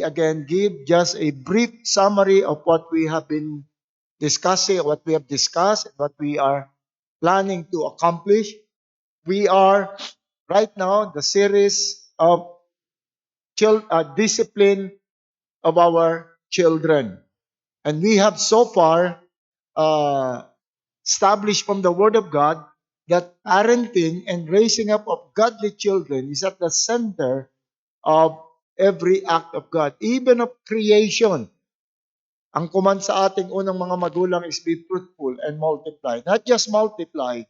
again give just a brief summary of what we have been discussing, what we have discussed, and what we are planning to accomplish. We are right now the series of discipline of our children. And we have so far uh, established from the Word of God that parenting and raising up of godly children is at the center of every act of God, even of creation. Ang command sa ating unang mga magulang is be fruitful and multiply. Not just multiply,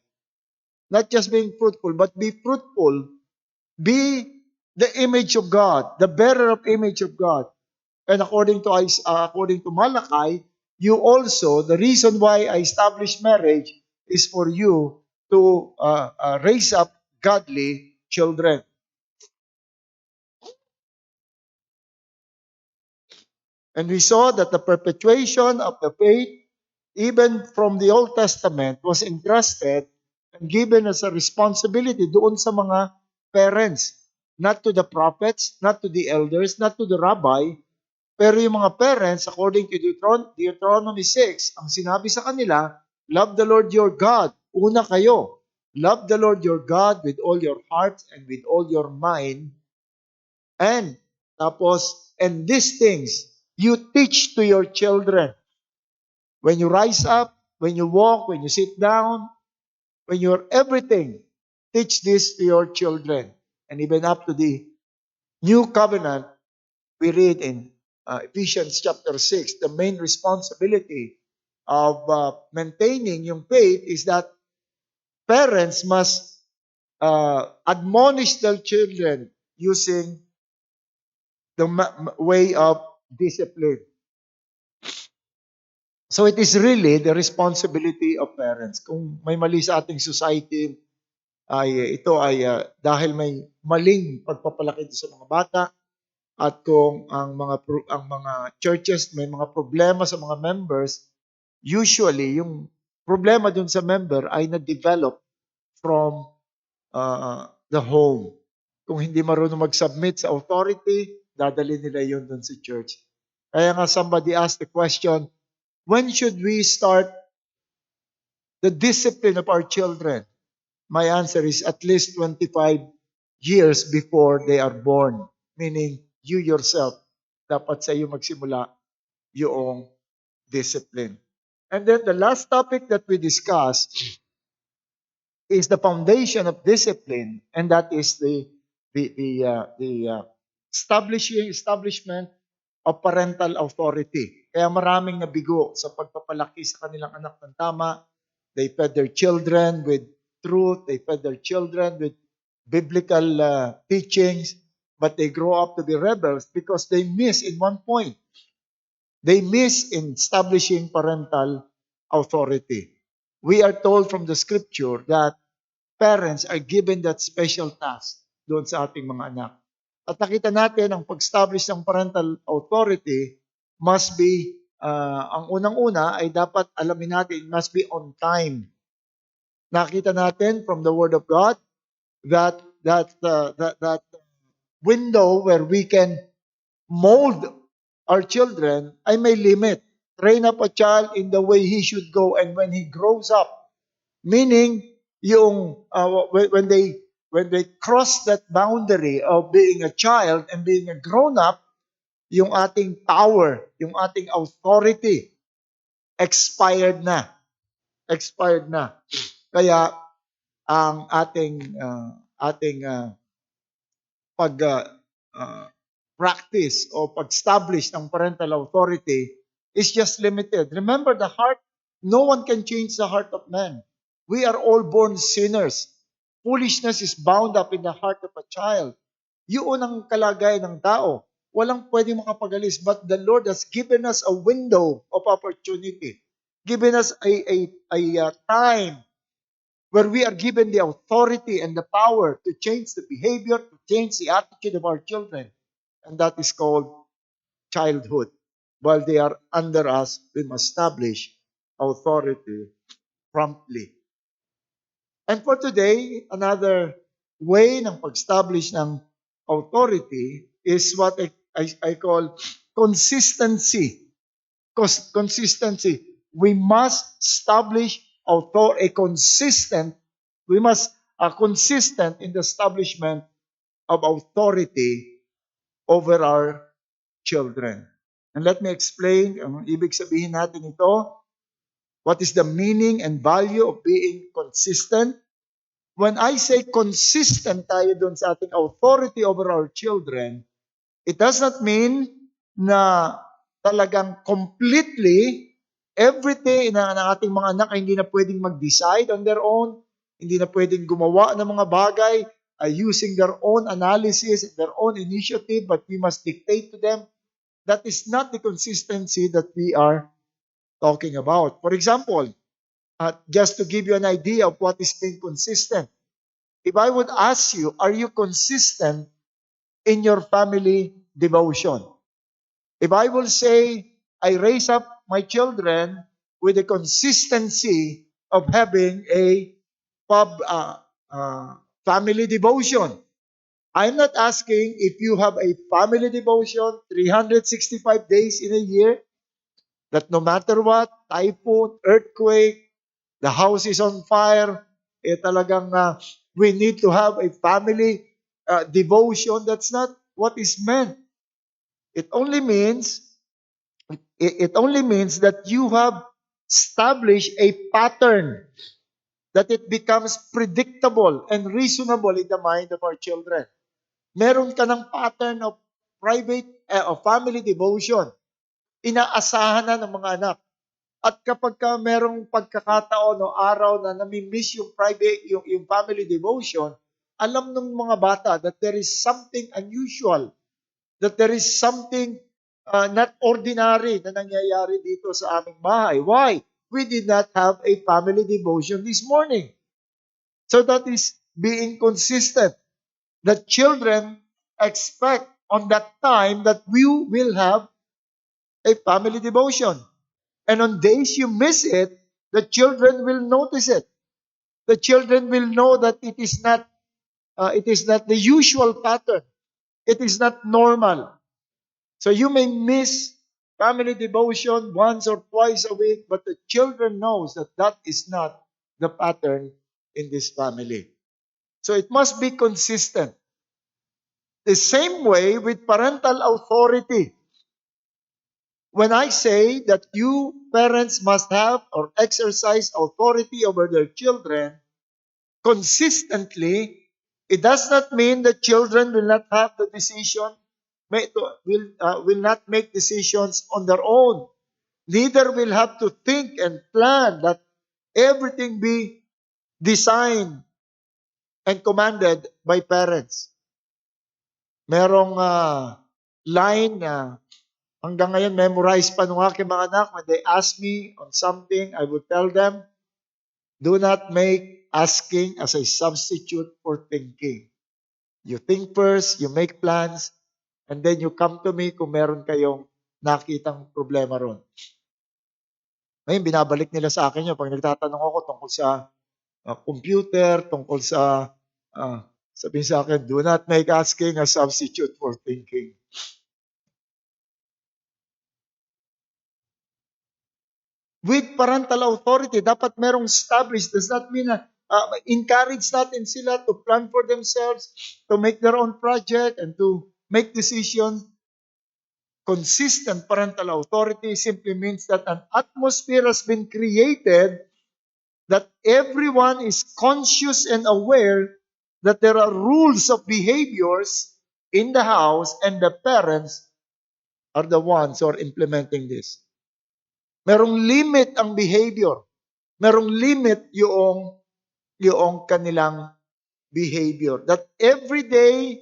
not just being fruitful, but be fruitful. Be the image of God, the bearer of image of God. And according to Malachi, you also, the reason why I established marriage is for you to raise up godly children. And we saw that the perpetuation of the faith, even from the Old Testament, was entrusted and given as a responsibility doon sa mga parents. Not to the prophets, not to the elders, not to the rabbi, pero yung mga parents, according to Deuteronomy 6, ang sinabi sa kanila, love the Lord your God. Una kayo. Love the Lord your God with all your heart and with all your mind. And these things you teach to your children. When you rise up, when you walk, when you sit down, when you're everything, teach this to your children. And even up to the new covenant, we read in Ephesians chapter 6, the main responsibility of maintaining yung faith is that parents must admonish their children using the way of discipline. So it is really the responsibility of parents. Kung may mali sa ating society, ito ay dahil may maling pagpapalaki sa mga bata, at kung ang mga churches may mga problema sa mga members, usually yung problema dun sa member ay na-develop from the home. Kung hindi marunong mag-submit sa authority, dadali nila yun dun sa church. Kaya nga somebody asked the question, when should we start the discipline of our children? My answer is at least 25 years before they are born. Meaning, you yourself, dapat sa iyo magsimula yung discipline. And then the last topic that we discussed is the foundation of discipline, and that is the establishment of parental authority. Kaya maraming nabigo sa pagpapalaki sa kanilang anak ng tama. They fed their children with truth. They fed their children with biblical teachings. But they grow up to be rebels because they miss in one point. They miss in establishing parental authority. We are told from the scripture that parents are given that special task doon sa ating mga anak. At nakita natin ang pag-establish ng parental authority must be, ang unang-una ay dapat alamin natin, must be on time. Nakita natin from the Word of God that window where we can mold our children ay may limit. Train up a child in the way he should go, and when he grows up, meaning yung when they cross that boundary of being a child and being a grown-up, yung ating power, yung ating authority, expired na. Expired na. Kaya ang ating practice o pag-establish ng parental authority is just limited. Remember, the heart, no one can change the heart of man. We are all born sinners. Foolishness is bound up in the heart of a child. Yun ang kalagayan ng tao. Walang pwedeng makapagalis, but the Lord has given us a window of opportunity. Given us a time where we are given the authority and the power to change the behavior, to change the attitude of our children. And that is called childhood. While they are under us, we must establish authority promptly. And for today, another way ng pag-establish ng authority is what I call consistency. Consistency. We must establish we must consistent in the establishment of authority over our children. And let me explain, ang ibig sabihin natin ito, what is the meaning and value of being consistent? When I say consistent tayo doon sa ating authority over our children, it does not mean na talagang completely everything na ng ating mga anak ay hindi na pwedeng mag-decide on their own, hindi na pwedeng gumawa ng mga bagay using their own analysis, their own initiative, but we must dictate to them. That is not the consistency that we are talking about. For example, just to give you an idea of what is being consistent, if I would ask you, are you consistent in your family devotion? If I will say, I raise up my children with the consistency of having a family devotion. I'm not asking if you have a family devotion 365 days in a year, that no matter what, typhoon, earthquake, the house is on fire, talagang we need to have a family devotion. That's not what is meant. It only means that you have established a pattern, that it becomes predictable and reasonable in the mind of our children. Meron ka ng pattern of of family devotion. Inaasahan na ng mga anak. At kapag ka merong pagkakataon o araw na nami-miss yung family devotion, alam ng mga bata that there is something unusual, that there is something not ordinary na nangyayari dito sa aming bahay. Why? We did not have a family devotion this morning. So that is being consistent. The children expect on that time that we will have a family devotion. And on days you miss it, the children will notice it. The children will know that it is not the usual pattern. It is not normal. So you may miss family devotion once or twice a week, but the children knows that that is not the pattern in this family. So it must be consistent. The same way with parental authority. When I say that you parents must have or exercise authority over their children consistently, it does not mean that children will not have the decision, will not make decisions on their own. Neither will have to think and plan that everything be designed and commanded by parents. Merong line na hanggang ngayon memorize pa nung aking mga anak. When they ask me on something, I would tell them, do not make asking as a substitute for thinking. You think first, you make plans, and then you come to me kung meron kayong nakitang problema ron. Ngayon, binabalik nila sa akin yun pag nagtatanong ako tungkol sa computer, tungkol sa, sabihin sa akin, do not make asking a substitute for thinking. With parental authority, dapat merong established. Does not mean na encourage natin sila to plan for themselves, to make their own project, and to make decisions. Consistent parental authority simply means that an atmosphere has been created that everyone is conscious and aware that there are rules of behaviors in the house and the parents are the ones who are implementing this. Merong limit ang behavior. Merong limit yung kanilang behavior. That every day,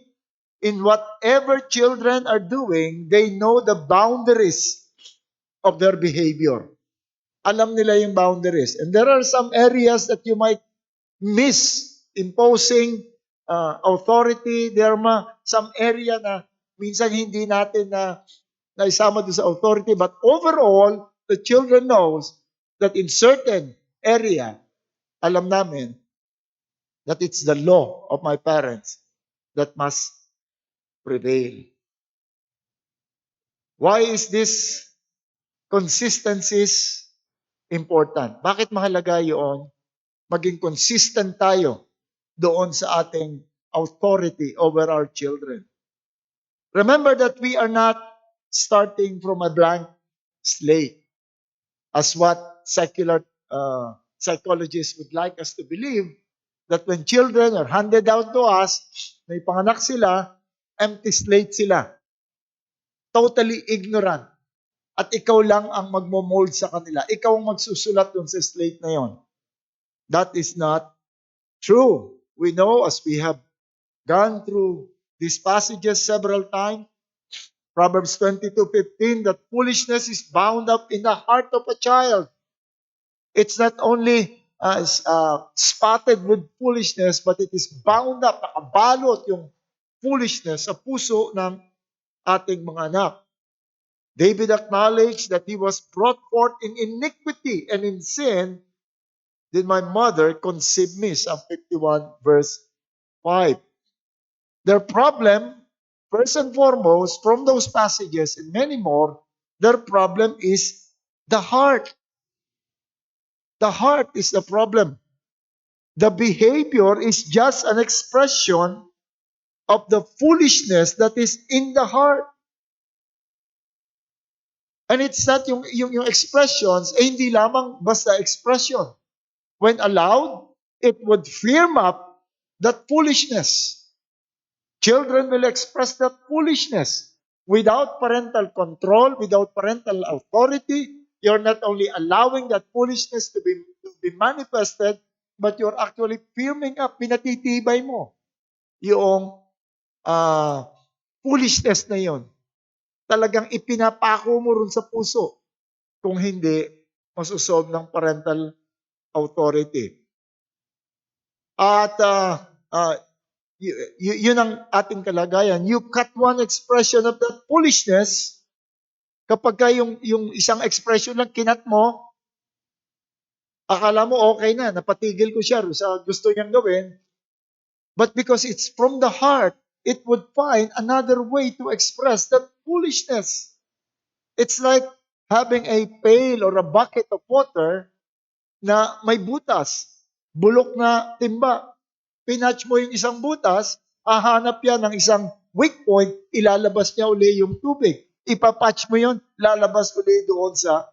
in whatever children are doing, they know the boundaries of their behavior. Alam nila yung boundaries. And there are some areas that you might miss imposing authority. There are some area na minsan hindi natin na isama doon sa authority. But overall, the children knows that in certain area, alam namin that it's the law of my parents that must prevail. Why is this consistencies important? Bakit mahalaga yun? Maging consistent tayo doon sa ating authority over our children. Remember that we are not starting from a blank slate, as what secular psychologists would like us to believe, that when children are handed down to us, may panganak sila, empty slate sila. Totally ignorant. At ikaw lang ang magmo-mold sa kanila. Ikaw ang magsusulat dun sa slate na yon. That is not true. We know, as we have gone through these passages several times, Proverbs 22:15, that foolishness is bound up in the heart of a child. It's not only spotted with foolishness, but it is bound up, nakabalot yung foolishness sa puso ng ating mga anak. David acknowledged that he was brought forth in iniquity, and in sin did my mother conceive me. Psalm 51 verse 5. Their problem, first and foremost, from those passages and many more, their problem is the heart. The heart is the problem. The behavior is just an expression of the foolishness that is in the heart. And it's not yung expressions, hindi lamang basta expression. When allowed, it would firm up that foolishness. Children will express that foolishness. Without parental control, without parental authority, you're not only allowing that foolishness to be manifested, but you're actually firming up, pinatitibay mo yung foolishness na yon. Talagang ipinapako mo rin sa puso. Kung hindi, masusolve ng parental authority. At yun ang ating kalagayan. You cut one expression of that foolishness, kapag ka yung isang expression lang kinat mo, akala mo okay na, napatigil ko siya sa gusto niyang gawin. But because it's from the heart, it would find another way to express that foolishness. It's like having a pail or a bucket of water na may butas, bulok na timba. Pinatch mo yung isang butas, hahanap yan ng isang weak point, ilalabas niya uli yung tubig. Ipapatch mo yun, lalabas uli doon sa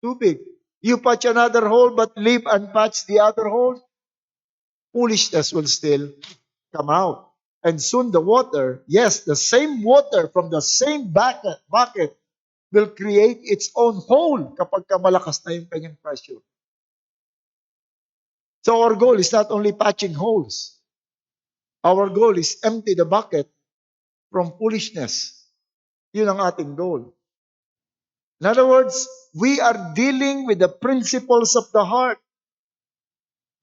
tubig. You patch another hole but leave unpatched the other hole, foolishness will still come out. And soon the water, yes, the same water from the same bucket will create its own hole kapag malakas na yung kanyang pressure. So our goal is not only patching holes. Our goal is empty the bucket from foolishness. Yun ang ating goal. In other words, we are dealing with the principles of the heart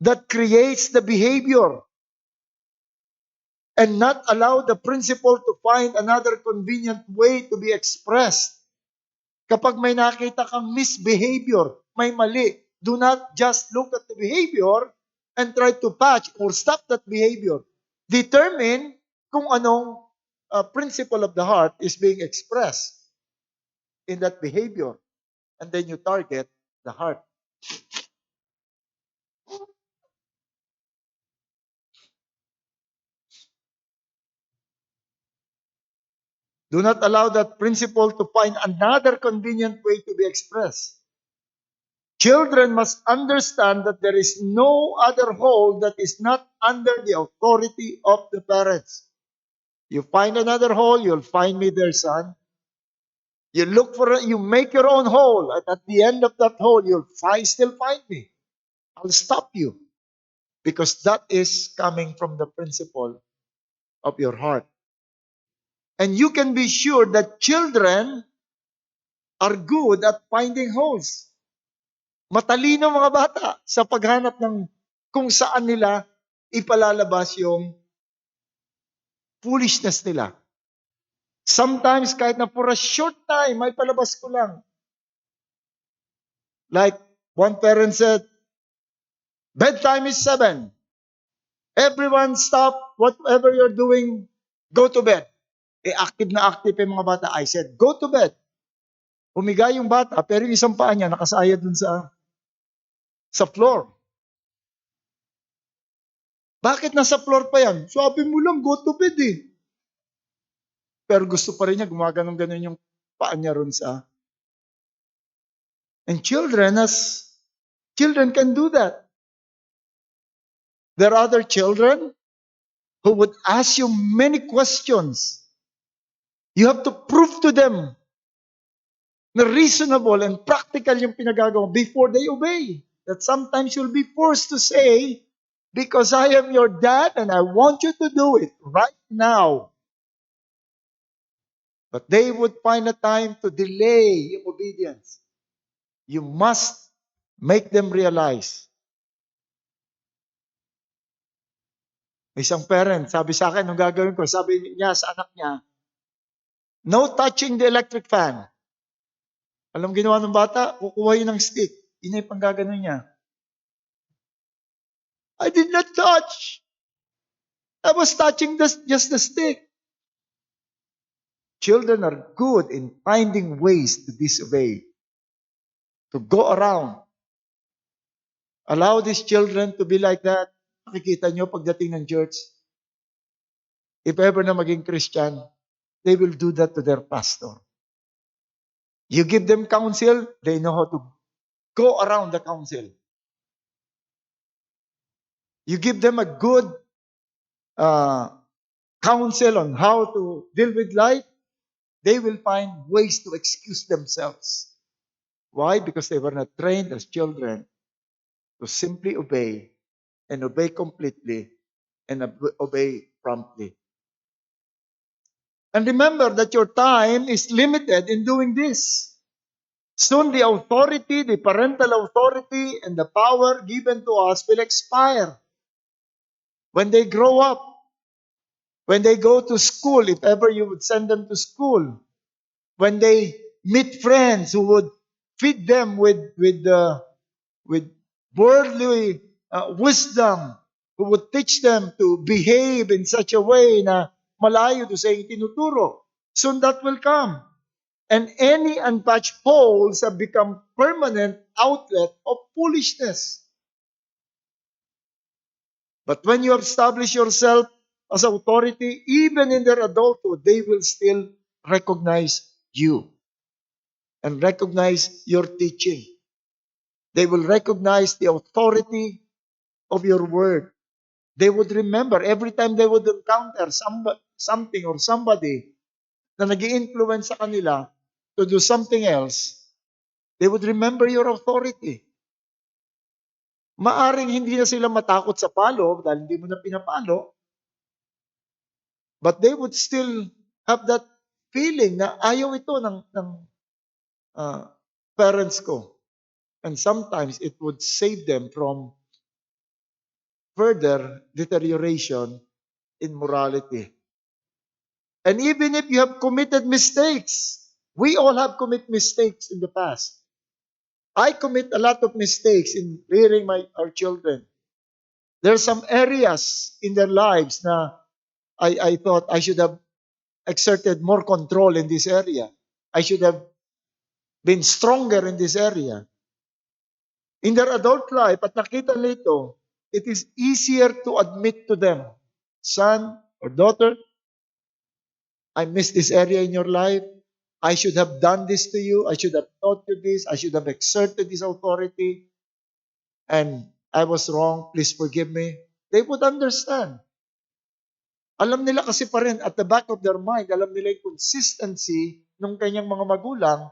that creates the behavior, and not allow the principle to find another convenient way to be expressed. Kapag may nakita kang misbehavior, may mali, do not just look at the behavior and try to patch or stop that behavior. Determine kung anong principle of the heart is being expressed in that behavior, and then you target the heart. Do not allow that principle to find another convenient way to be expressed. Children must understand that there is no other hole that is not under the authority of the parents. You find another hole, you'll find me there, son. You look for it, you make your own hole, and at the end of that hole, you'll still find me. I'll stop you. Because that is coming from the principle of your heart. And you can be sure that children are good at finding holes. Matalino mga bata sa paghanap ng kung saan nila ipalalabas yung foolishness nila. Sometimes, kahit na for a short time, may palabas ko lang. Like, one parent said, bedtime is 7. Everyone stop whatever you're doing, go to bed. Active na active yung mga bata. I said, go to bed. Humiga yung bata, pero yung isang paa niya nakasaya dun sa floor. Bakit nasa floor pa yan? Sabi mo lang, go to bed eh. Pero gusto pa rin niya, gumaganon-ganon yung paa niya ron sa... And children can do that. There are other children who would ask you many questions. You have to prove to them na reasonable and practical yung pinagagawa before they obey. That sometimes you'll be forced to say, because I am your dad and I want you to do it right now. But they would find a time to delay yung obedience. You must make them realize. Isang parent, sabi sa akin, nung gagawin ko, sabi niya sa anak niya, no touching the electric fan. Alam ginawa ng bata? Kukuha yun ng stick. Yun ay panggaganon niya. I did not touch. I was touching just the stick. Children are good in finding ways to disobey, to go around. Allow these children to be like that. Nakikita nyo pagdating ng church, if ever na maging Christian, they will do that to their pastor. You give them counsel, they know how to go around the counsel. You give them a good counsel on how to deal with life, they will find ways to excuse themselves. Why? Because they were not trained as children to simply obey and obey completely and obey promptly. And remember that your time is limited in doing this. Soon the authority, the parental authority, and the power given to us will expire. When they grow up, when they go to school, if ever you would send them to school, when they meet friends who would feed them with worldly wisdom, who would teach them to behave in such a way na malayo do sa iyong tinuturo, soon that will come. And any unpatched holes have become permanent outlet of foolishness. But when you establish yourself as authority, even in their adulthood, they will still recognize you and recognize your teaching. They will recognize the authority of your word. They would remember every time they would encounter something or somebody na nag-i-influence sa kanila to do something else, they would remember your authority. Maaring hindi na sila matakot sa palo dahil hindi mo na pinapalo, but they would still have that feeling na ayaw ito ng parents ko. And sometimes it would save them from further deterioration in morality. And even if you have committed mistakes, we all have committed mistakes in the past. I commit a lot of mistakes in rearing our children. There are some areas in their lives na I thought I should have exerted more control in this area. I should have been stronger in this area. In their adult life, at nakita nito, it is easier to admit to them, son or daughter, I missed this area in your life. I should have done this to you. I should have taught you this. I should have exerted this authority. And I was wrong. Please forgive me. They would understand. Alam nila kasi pa rin, at the back of their mind, alam nila yung consistency ng kanyang mga magulang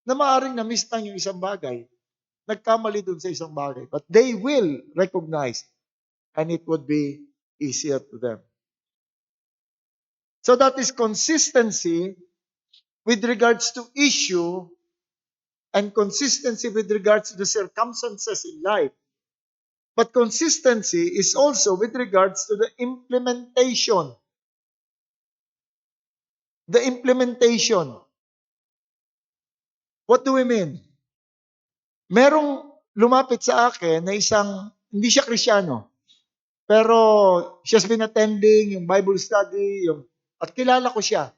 na maaaring na-miss lang yung isang bagay. Nagkamali dun sa isang bagay. But they will recognize and it would be easier to them. So that is consistency with regards to issue and consistency with regards to the circumstances in life. But consistency is also with regards to the implementation. The implementation. What do we mean? Merong lumapit sa akin na hindi siya Kristiyano, pero she's been attending yung Bible study, at kilala ko siya.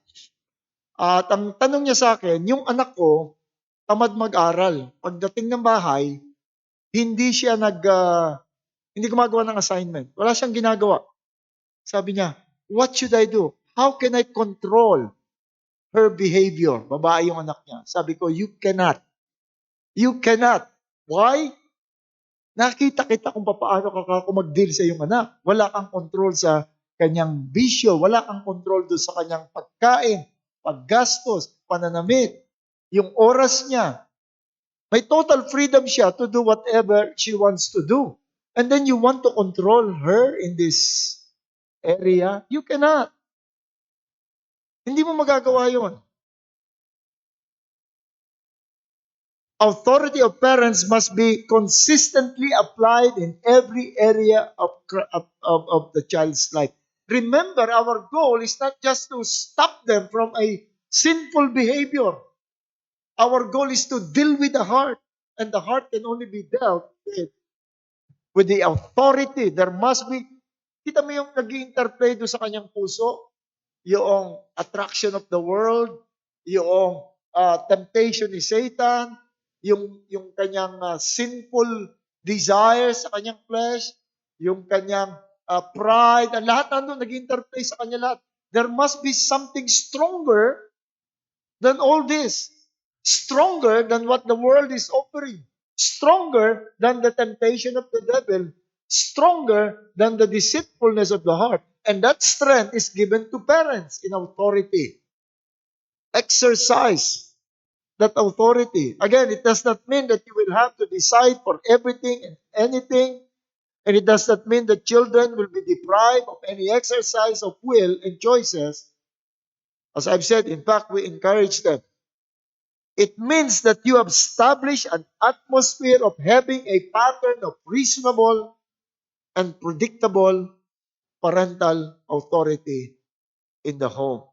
At ang tanong niya sa akin, yung anak ko, tamad mag-aral. Pagdating ng bahay, hindi siya hindi gumagawa ng assignment. Wala siyang ginagawa. Sabi niya, what should I do? How can I control her behavior? Babae yung anak niya. Sabi ko, you cannot. You cannot. Why? Nakita kita kung paano ka mag-deal sa iyong anak. Wala kang control sa kanyang bisyo. Wala kang control doon sa kanyang pagkain, paggastos, pananamit, yung oras niya. May total freedom siya to do whatever she wants to do. And then you want to control her in this area? You cannot. Hindi mo magagawa yun. Authority of parents must be consistently applied in every area of the child's life. Remember, our goal is not just to stop them from a sinful behavior. Our goal is to deal with the heart. And the heart can only be dealt with the authority. There must be, kita mo yung nag-i-interplay doon sa kanyang puso, yung attraction of the world, yung temptation ni Satan, yung kanyang sinful desires sa kanyang flesh, yung kanyang pride, ang lahat nandun nag-interplay sa kanya lahat. There must be something stronger than all this. Stronger than what the world is offering. Stronger than the temptation of the devil. Stronger than the deceitfulness of the heart. And that strength is given to parents in authority. Exercise that authority. Again, it does not mean that you will have to decide for everything and anything. And it does not mean that children will be deprived of any exercise of will and choices. As I've said, in fact, we encourage them. It means that you have established an atmosphere of having a pattern of reasonable and predictable parental authority in the home.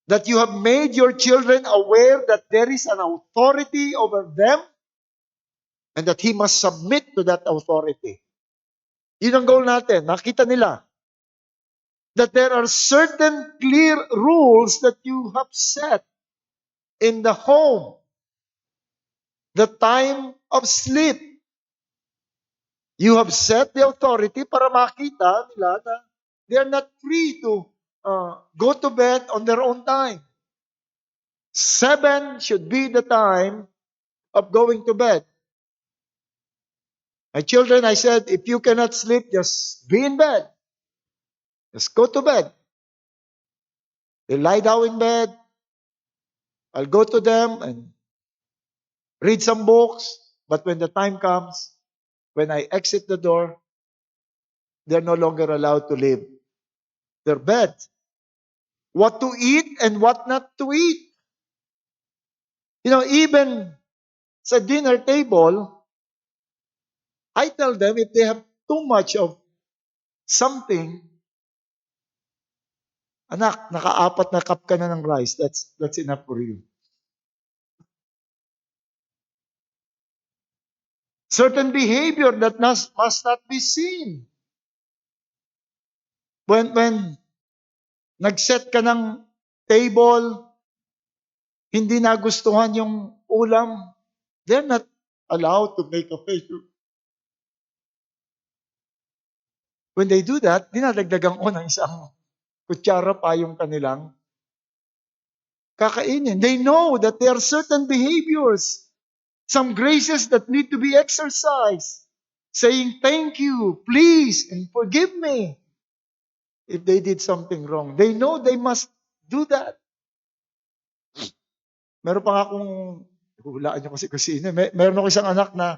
That you have made your children aware that there is an authority over them and that he must submit to that authority. Yun ang goal natin. Nakita nila that there are certain clear rules that you have set in the home. The time of sleep. You have set the authority para makita nila na they are not free to go to bed on their own time. 7 should be the time of going to bed. My children, I said, if you cannot sleep, just be in bed. Just go to bed. They lie down in bed. I'll go to them and read some books. But when the time comes, when I exit the door, they're no longer allowed to leave their bed. What to eat and what not to eat. You know, even sa dinner table, I tell them if they have too much of something, anak, naka-4 na cup ka na ng rice. That's enough for you. Certain behavior that must not be seen. When nag-set ka ng table, hindi nagustuhan yung ulam, they're not allowed to make a face. When they do that, dinadagdagan ko ng isang kutsara pa yung kanilang kakainin. They know that there are certain behaviors, some graces that need to be exercised. Saying thank you, please, and forgive me if they did something wrong. They know they must do that. Meron pa nga akong, hulaan niyo kasi kusina. Meron ako isang anak na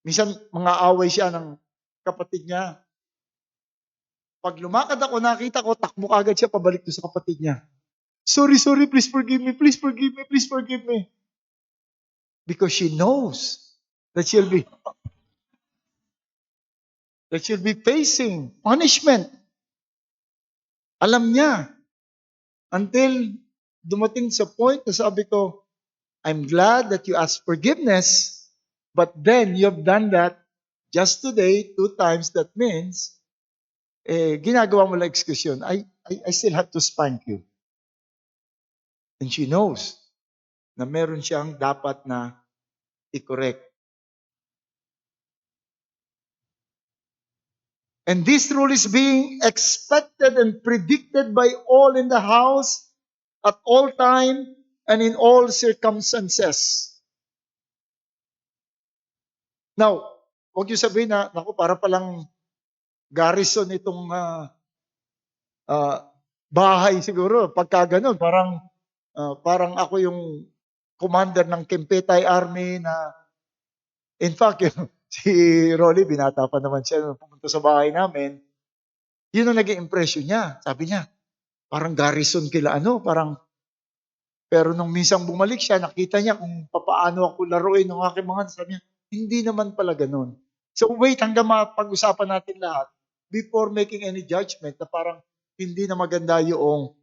minsan mga away siya ng kapatid niya. Pag lumakad ako, nakita ko, takbo agad siya pabalik doon sa kapatid niya. Sorry, please forgive me, please forgive me, please forgive me. Because she knows that she'll be facing punishment. Alam niya. Until dumating sa point na sabi ko, I'm glad that you asked forgiveness, but then you have done that just today, 2 times. That means, ginagawa mo lang excuse yun. I still have to spank you. And she knows. na meron siyang dapat na i-correct. And this rule is being expected and predicted by all in the house at all time and in all circumstances. Now, huwag niyo sabihin na, naku, para palang garrison itong bahay siguro. Pagka ganun, parang ako yung commander ng Kempetay Army na, in fact, si Rolly, binata pa naman siya nung pumunta sa bahay namin. Yun ang naging impression niya. Sabi niya, parang garrison kila pero nung minsan bumalik siya, nakita niya kung paano ako laruin ng aking mga anak. Sabi niya, hindi naman pala ganun. So wait hanggang mapag-usapan natin lahat before making any judgment na parang hindi na maganda yung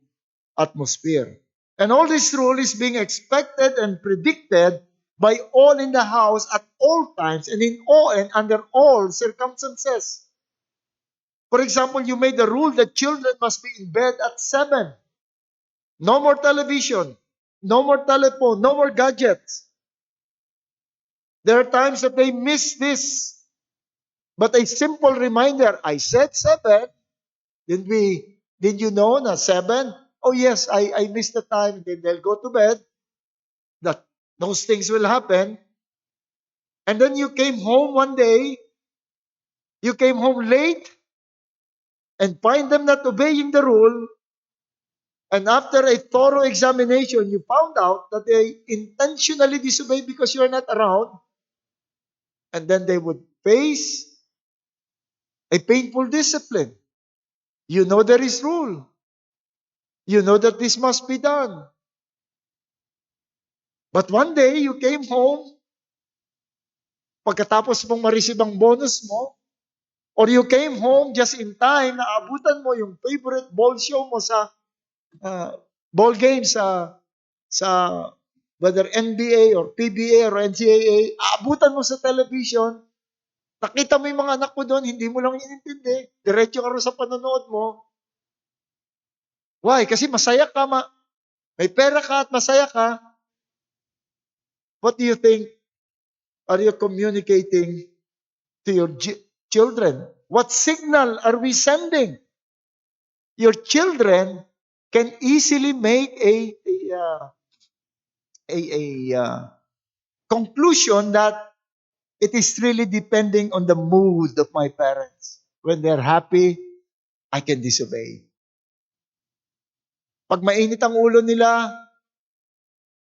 atmosphere. And all this rule is being expected and predicted by all in the house at all times and in all and under all circumstances. For example, you made the rule that children must be in bed at 7. No more television, no more telephone, no more gadgets. There are times that they miss this. But a simple reminder, I said 7. Did you know na 7? Oh yes, I missed the time. Then they'll go to bed. Those things will happen. And then you came home one day. You came home late and find them not obeying the rule. And after a thorough examination, you found out that they intentionally disobey because you are not around. And then they would face a painful discipline. You know there is rule. You know that this must be done. But one day, you came home, pagkatapos mong ma-receive ang bonus mo, or you came home just in time na abutan mo yung favorite ball show mo sa ball game sa whether NBA or PBA or NCAA, abutan mo sa television, nakita mo yung mga anak mo doon, hindi mo lang inintindi, diretso ka rin sa panonood mo. Why? Kasi masaya ka, may pera ka at masaya ka. What do you think are you communicating to your children? What signal are we sending? Your children can easily make a conclusion that it is really depending on the mood of my parents. When they're happy, I can disobey. Pag mainit ang ulo nila,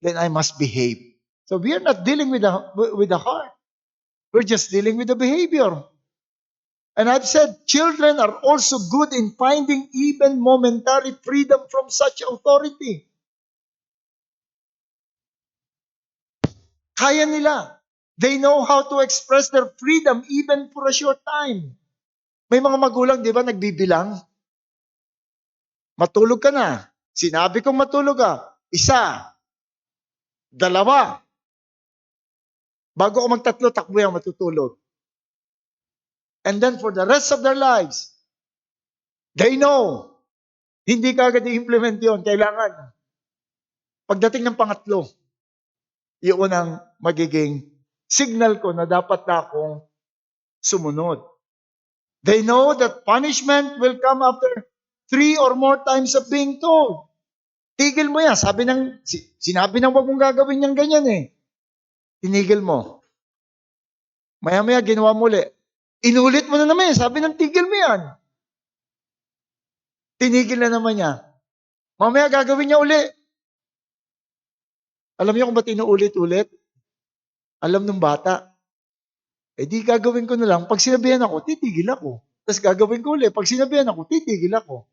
then I must behave. So we are not dealing with the heart. We're just dealing with the behavior. And I've said, children are also good in finding even momentary freedom from such authority. Kaya nila. They know how to express their freedom even for a short time. May mga magulang, di ba, nagbibilang? Matulog ka na. Sinabi kong matulog ka. 1, 2. Bago ako magtatlo, takbo yung matutulog. And then for the rest of their lives, they know. Hindi ka agad i-implement yun. Kailangan. Pagdating ng pangatlo, yun ang magiging signal ko na dapat na akong sumunod. They know that punishment will come after 3 or more times of being told. Tigil mo yan. Sinabi ng wag mong gagawin yung ganyan eh. Tinigil mo. Maya-maya ginawa mo ulit. Inulit mo na naman yan. Sabi ng tigil mo yan. Tinigil na naman niya. Mamaya gagawin niya ulit. Alam niyo kung ba't inuulit-ulit? Alam ng bata. Di gagawin ko na lang. Pag sinabihan ako, titigil ako. Tapos gagawin ko ulit. Pag sinabihan ako, titigil ako.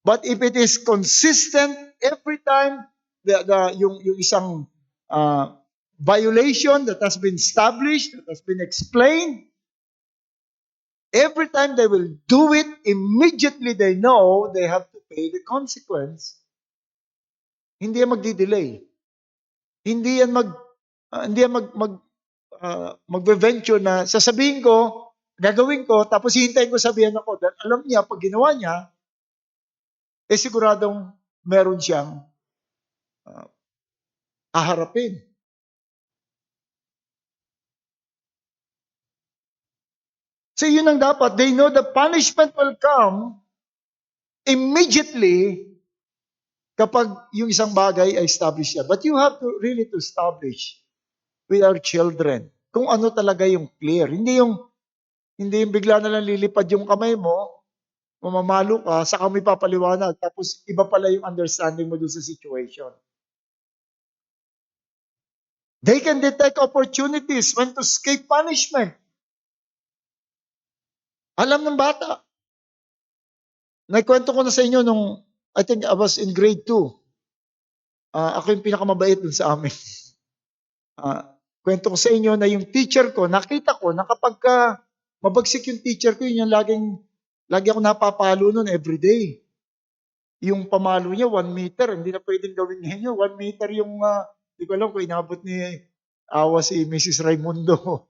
But if it is consistent every time, yung isang violation that has been established, that has been explained, every time they will do it, immediately they know they have to pay the consequence. Hindi yan magdi-delay. Hindi yan magbe-venture na sasabihin ko, gagawin ko, tapos hihintayin ko sabihan ako. Dahil alam niya, pag ginawa niya, siguradong meron siyang haharapin. So yun ang dapat. They know the punishment will come immediately kapag yung isang bagay ay established siya. But you have to really to establish with our children kung ano talaga yung clear. Hindi yung bigla na lang lilipad yung kamay mo, mamamalo ka, saka may papaliwanag, tapos iba pala yung understanding mo dun sa situation. They can detect opportunities when to escape punishment. Alam ng bata. Naikwento ko na sa inyo nung, I think I was in grade 2. Ako yung pinakamabait dun sa amin. Kwento ko sa inyo na yung teacher ko, nakita ko na kapag mabagsik yung teacher ko, yun yung lagi ako napapalo nun everyday. Yung pamalo niya, 1 meter, hindi na pwedeng gawin ngayon. 1 meter yung, hindi ko alam kung inabot ni awa si Mrs. Raimundo.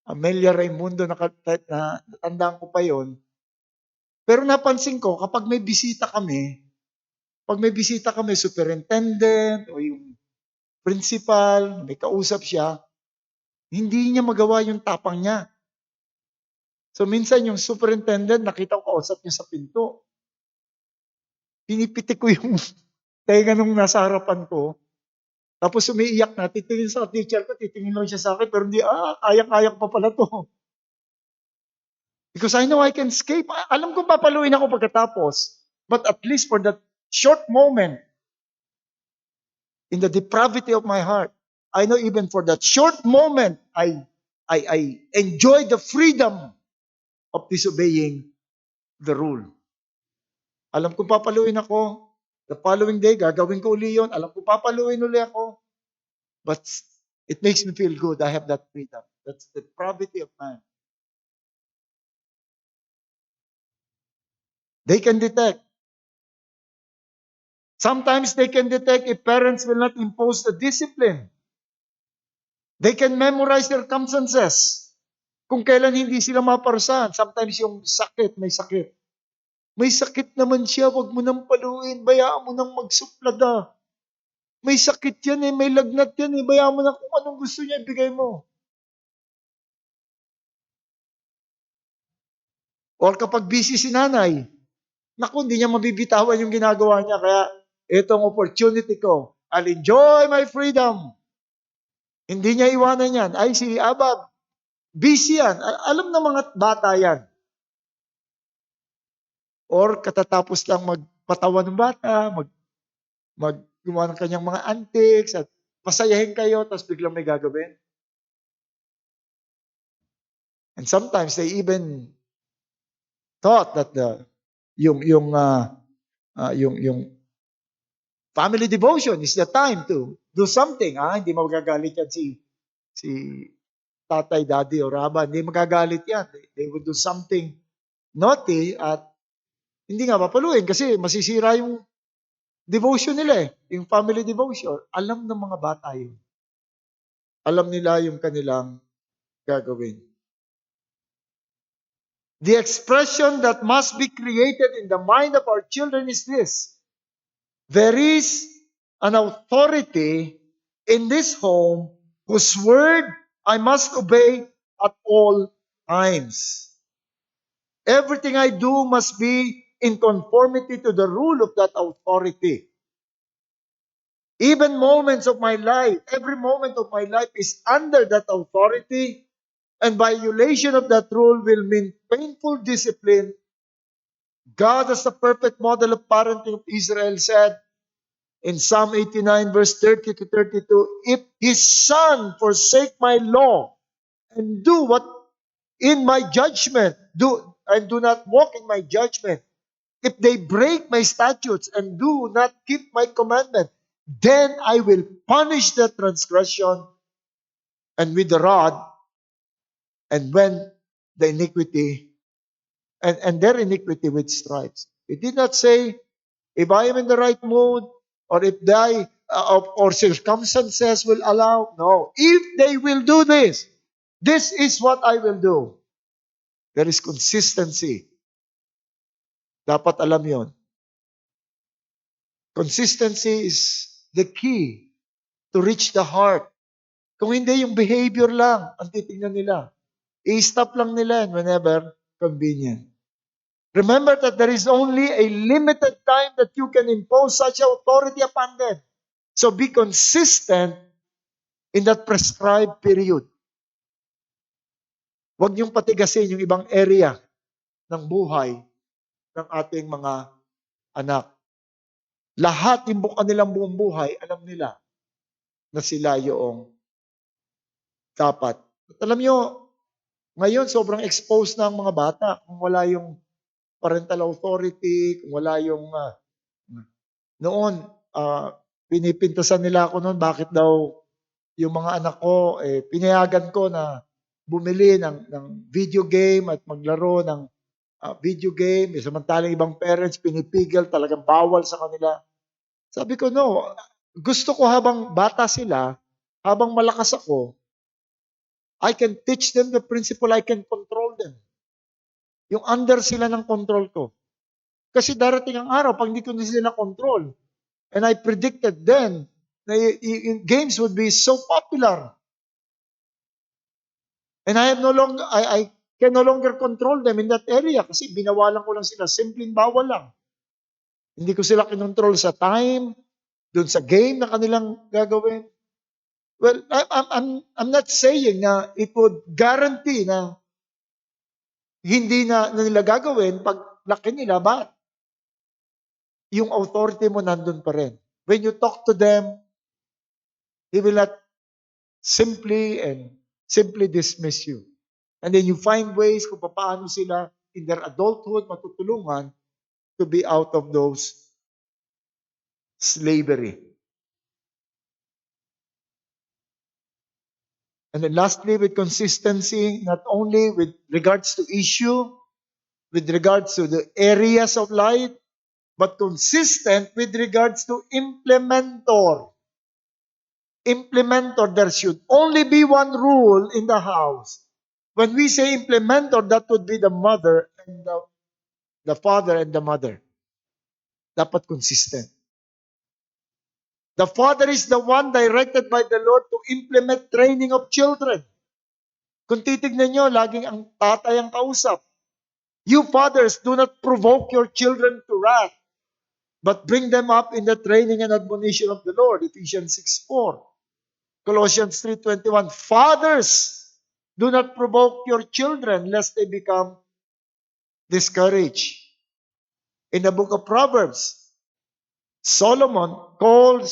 Amelia Raimundo, natandaan ko pa yon. Pero napansin ko, kapag may bisita kami, superintendent o yung principal, may kausap siya, hindi niya magawa yung tapang niya. So minsan yung superintendent, nakita ko kausap niya sa pinto. Pinipitik ko yung tenga nung nasa harapan ko. Tapos umiiyak na, titingin sa teacher ko, titingin lang siya sa akin, pero hindi, kaya-kaya pa pala to. Because I know I can escape. Alam ko papaluin ako pagkatapos. But at least for that short moment, in the depravity of my heart, I know even for that short moment, I enjoy the freedom of disobeying the rule. Alam ko papaluin ako. The following day, gagawin ko uli yun. Alam ko papaluin uli ako. But it makes me feel good. I have that freedom. That's the depravity of man. They can detect. Sometimes they can detect if parents will not impose the discipline. They can memorize circumstances. Kung kailan hindi sila maparusahan. Sometimes yung sakit, may sakit. May sakit naman siya, wag mo nang paluin. Bayaan mo nang magsuplada. May sakit yan eh, may lagnat yan eh. Bayaan mo na kung anong gusto niya, ibigay mo. Or kapag busy si nanay, naku, hindi niya mabibitawan yung ginagawa niya. Kaya, itong opportunity ko, I'll enjoy my freedom. Hindi niya iwanan yan. Ay, si Abab, busy yan. Alam ng mga bata yan. Or katatapos lang magpatawa ng bata, gumawa ng kanyang mga antics, at pasayahin kayo, tapos biglang may gagawin. And sometimes they even thought that yung family devotion is the time to do something. Hindi magagalit yan si tatay, daddy, o raba. Hindi magagalit yan. They would do something naughty at hindi nga papaluin kasi masisira yung devotion nila eh. Yung family devotion. Alam ng mga bata yun. Alam nila yung kanilang gagawin. The expression that must be created in the mind of our children is this. There is an authority in this home whose word I must obey at all times. Everything I do must be in conformity to the rule of that authority. Even moments of my life, every moment of my life is under that authority, and violation of that rule will mean painful discipline. God, as the perfect model of parenting of Israel, said in Psalm 89, verse 30 to 32, if his son forsake my law and do what in my judgment, do not walk in my judgment, if they break my statutes and do not keep my commandment, then I will punish the transgression and with the rod, and when the iniquity, and their iniquity with stripes. It did not say, if I am in the right mood, or if or circumstances will allow. No. If they will do this, this is what I will do. There is consistency. Dapat alam yon. Consistency is the key to reach the heart. Kung hindi, yung behavior lang ang titignan nila. I-stop lang nila yan whenever convenient. Remember that there is only a limited time that you can impose such authority upon them. So be consistent in that prescribed period. Huwag niyong patigasin yung ibang area ng buhay ng ating mga anak. Lahat yung kanilang buong buhay, alam nila na sila yung dapat. At alam niyo, ngayon sobrang exposed na ang mga bata kung wala yung parental authority, kung wala yung noon, pinipintasan nila ako noon bakit daw yung mga anak ko, pinayagan ko na bumili ng video game at maglaro ng video game. Samantalang ibang parents, pinipigil, talagang bawal sa kanila. Sabi ko, no, gusto ko habang bata sila, habang malakas ako, I can teach them the principle, I can control them. Yung under sila ng control ko. Kasi darating ang araw, pag hindi ko na sila control, and I predicted then, na games would be so popular. And I can no longer control them in that area kasi binawalan ko lang sila. Simpleng bawal lang. Hindi ko sila kinontrol sa time, dun sa game na kanilang gagawin. Well, I'm not saying na it would guarantee na hindi na nila gagawin pag laki nila, but yung authority mo nandun pa rin. When you talk to them, he will not simply dismiss you. And then you find ways kung paano sila in their adulthood matutulungan to be out of those slavery. And then lastly, with consistency, not only with regards to issue, with regards to the areas of life, but consistent with regards to implementor. Implementor, there should only be one rule in the house. When we say implementor, that would be the mother and the father and the mother. Dapat consistent. The father is the one directed by the Lord to implement training of children. Kung titignan nyo, laging ang tatay ang kausap. You fathers, do not provoke your children to wrath, but bring them up in the training and admonition of the Lord. Ephesians 6:4. Colossians 3:21. Fathers, do not provoke your children lest they become discouraged. In the book of Proverbs, Solomon called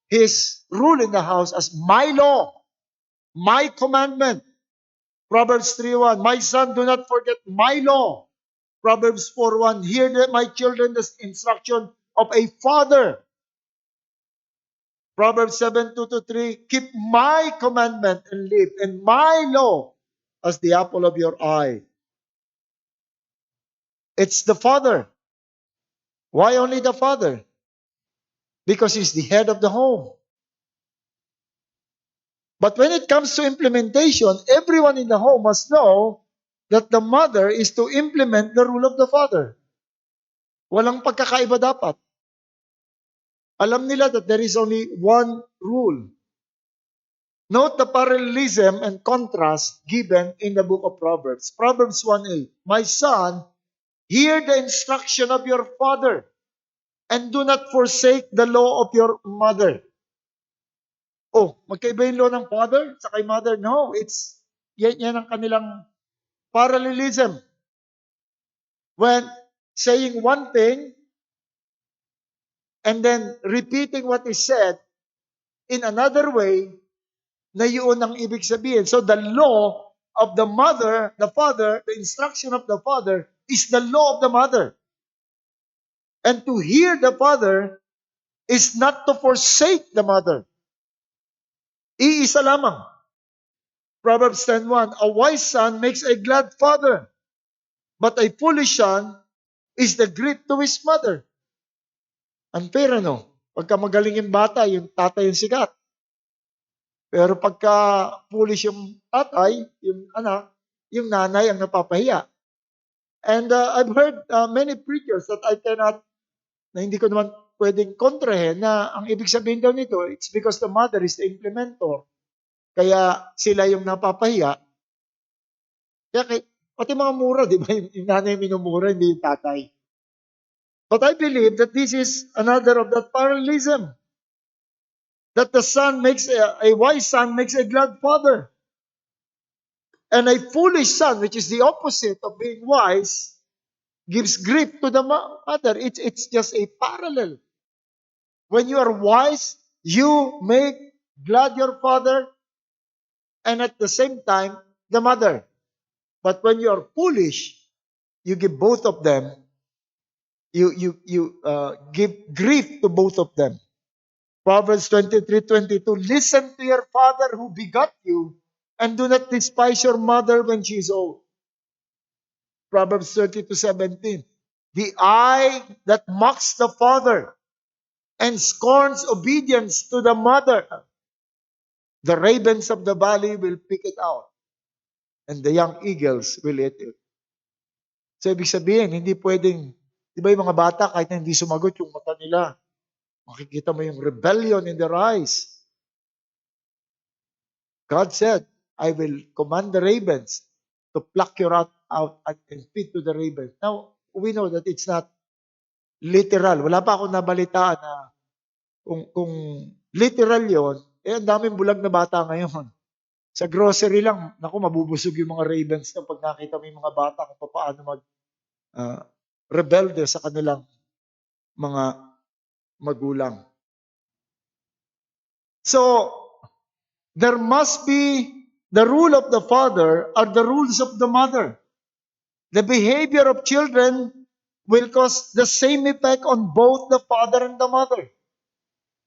his rule in the house as my law, my commandment. Proverbs 3:1, my son, do not forget my law. Proverbs 4:1, hear my children the instruction of a father. Proverbs 7:2-3, keep my commandment and live, and my law as the apple of your eye. It's the father. Why only the father? Because he's the head of the home. But when it comes to implementation, everyone in the home must know that the mother is to implement the rule of the father. Walang pagkakaiba dapat. Alam nila that there is only one rule. Note the parallelism and contrast given in the book of Proverbs. Proverbs 1:8, my son, hear the instruction of your father, and do not forsake the law of your mother. Oh, magkaiba yung law ng father sa kay mother? No, yan ang kanilang parallelism. When saying one thing, and then repeating what is said in another way, na yun ang ibig sabihin. So the law of the mother, the father, the instruction of the father is the law of the mother. And to hear the father is not to forsake the mother. Iisa lamang. Proverbs 10:1, a wise son makes a glad father, but a foolish son is the grief to his mother. Unfair, ano? Pagka magaling yung bata, yung tatay yung sikat. Pero pagka foolish yung tatay, yung anak, yung nanay ang napapahiya. And I've heard many preachers that na hindi ko naman pwedeng kontrahin na ang ibig sabihin daw nito, it's because the mother is the implementer. Kaya sila yung napapahiya. Kaya pati mga mura, di ba? Yung nanay minumura, hindi yung tatay. But I believe that this is another of that parallelism. That the son makes a wise son makes a glad father. And a foolish son, which is the opposite of being wise, gives grief to the mother. It's just a parallel. When you are wise, you make glad your father, and at the same time, the mother. But when you are foolish, you give both of them. You give grief to both of them. Proverbs 23:22. Listen to your father who begot you, and do not despise your mother when she is old. Proverbs 30:17. The eye that mocks the father and scorns obedience to the mother, the ravens of the valley will pick it out, and the young eagles will eat it. So, ibig sabihin, hindi pwedeng, di ba yung mga bata, kahit na hindi sumagot yung mata nila, makikita mo yung rebellion in their eyes. God said, I will command the ravens to pluck your out and feed to the ravens. Now, we know that it's not literal. Wala pa akong nabalitaan na kung literal yon, ang daming bulag na bata ngayon. Sa grocery lang, naku, mabubusog yung mga ravens na pag nakita mo yung mga bata kung paano rebelde sa kanilang mga magulang. So, there must be the rule of the father or the rules of the mother. The behavior of children will cause the same effect on both the father and the mother.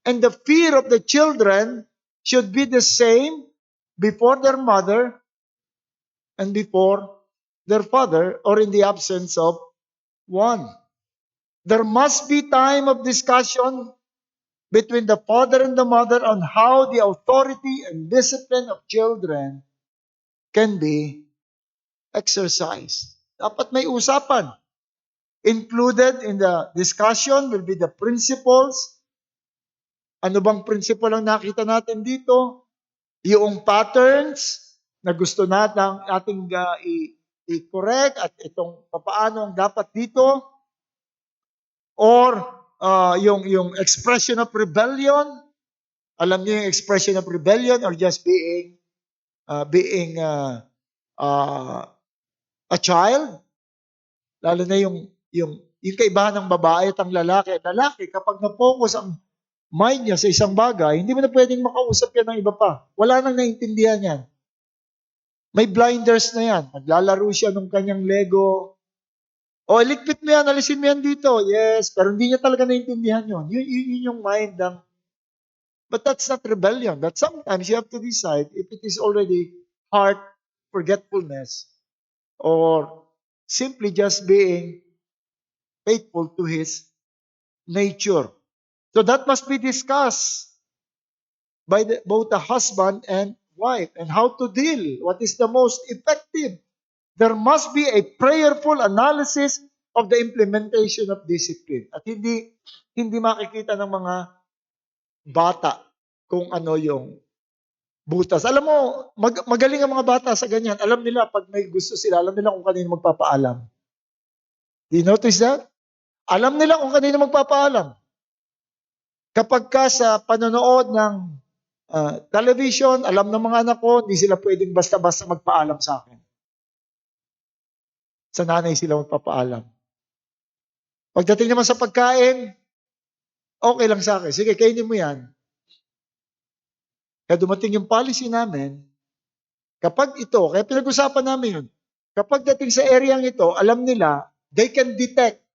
And the fear of the children should be the same before their mother and before their father, or in the absence of one. There must be time of discussion between the father and the mother on how the authority and discipline of children can be exercised. Dapat may usapan. Included in the discussion will be the principles. Ano bang principle ang nakita natin dito? Yung patterns na gusto natin ating i-correct at itong paano ang dapat dito. Or yung expression of rebellion. Alam niyo yung expression of rebellion or just being a child? Lalo na yung kaibahan ng babae at ang lalaki. Lalaki, kapag na-focus ang mind niya sa isang bagay, hindi mo na pwedeng makausap yan ng iba pa. Wala nang naintindihan yan. May blinders na yan. Naglalaro siya ng kanyang Lego. O, iligpit mo yan, alisin mo yan dito. Yes, pero hindi niya talaga naintindihan yun. Yun yung mind ng... But that's not rebellion. That sometimes you have to decide if it is already heart forgetfulness or simply just being faithful to his nature. So that must be discussed by both the husband and wife, and how to deal. What is the most effective? There must be a prayerful analysis of the implementation of discipline. At hindi makikita ng mga bata kung ano yung butas. Alam mo, magaling ang mga bata sa ganyan. Alam nila pag may gusto sila, alam nila kung kanino magpapaalam. Do you notice that? Alam nila kung kanino magpapaalam. Kapag ka sa panonood ng television, alam ng mga anak ko, hindi sila pwedeng basta-basta magpaalam sa akin. Sa nanay sila magpapaalam. Pagdating naman sa pagkain, okay lang sa akin. Sige, kainin mo yan. Kaya dumating yung policy namin, kapag ito, kaya pinag-usapan namin yun, kapag dating sa area ito, alam nila, they can detect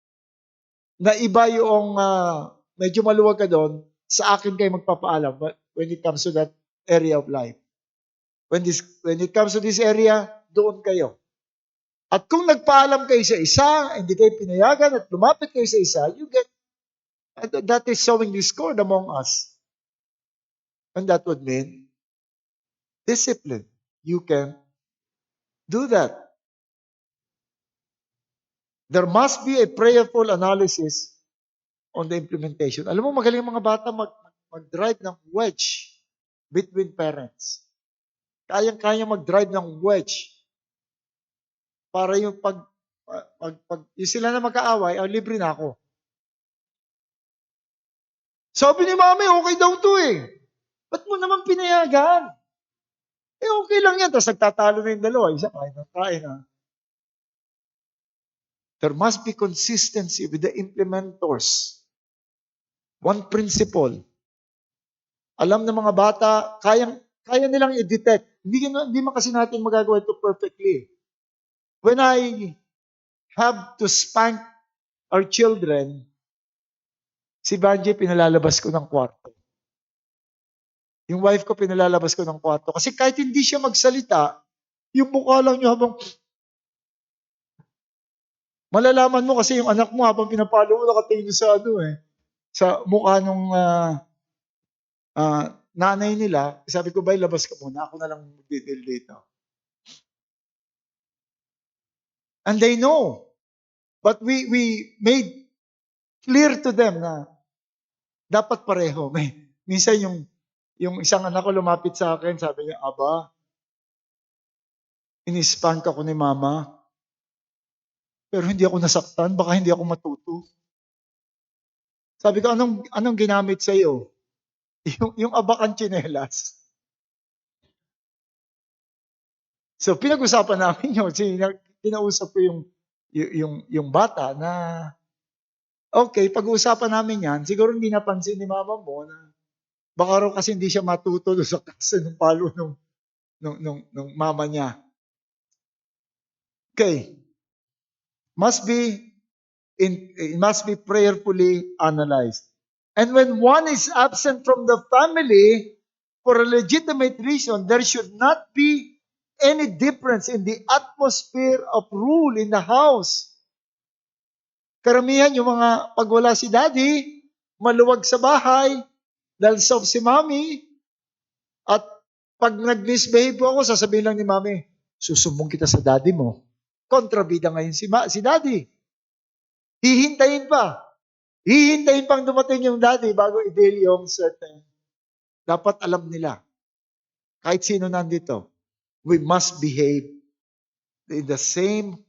na iba yung medyo maluwag ka doon, sa akin kayo magpapaalam when it comes to that area of life. When it comes to this area, doon kayo. At kung nagpaalam kayo sa isa, hindi kayo pinayagan at lumapit kayo sa isa, you get, that is sowing discord among us. And that would mean discipline. You can do that. There must be a prayerful analysis on the implementation. Alam mo, magaling mga bata mag-drive ng wedge between parents. Kayang-kaya mag-drive ng wedge para yung pag yung sila na mag-aaway, libre na ako. Sabi ni mami, okay daw to eh. Ba't mo naman pinayagan? Okay lang yan. Tapos nagtatalo na yung dalawa. Isa kain ng kain ha. There must be consistency with the implementors. One principle. Alam ng mga bata, kaya nilang i-detect. Hindi man kasi natin magagawa ito perfectly. When I have to spank our children, si Banji pinalalabas ko ng kwarto. Yung wife ko pinalalabas ko ng kwarto. Kasi kahit hindi siya magsalita, yung mukha lang niya habang malalaman mo kasi yung anak mo habang pinapalo mo nakatingin sa sa mukha nung nanay nila. Sabi ko, bay, labas ka muna. Ako na lang mag-deal dito. And they know. But we made clear to them na dapat pareho. Minsan yung isang anak ko lumapit sa akin, sabi niya, Aba, inispank ako ni mama. Pero hindi ako nasaktan, baka hindi ako matuto. Sabi ko, anong ginamit sa iyo? Yung abakan tsinelas. So pinag-usapan namin yun. Kinausap ko yung bata na okay, pag-uusapan namin yan, siguro hindi napansin ni mama mo na baka raw kasi hindi siya matuto sa klase ng palo nung mama niya. Okay. It must be prayerfully analyzed. And when one is absent from the family for a legitimate reason, there should not be any difference in the atmosphere of rule in the house. Karamihan yung mga pag wala si daddy, maluwag sa bahay, dahil soft si mami, at pag nag-misbehave ako, sasabihin lang ni mami, susumbong kita sa daddy mo. Kontrabida ngayon si daddy. Hihintayin pa. Hihintayin pang dumating yung daddy bago i-deal yung certain. Dapat alam nila. Kahit sino nandito, we must behave in the same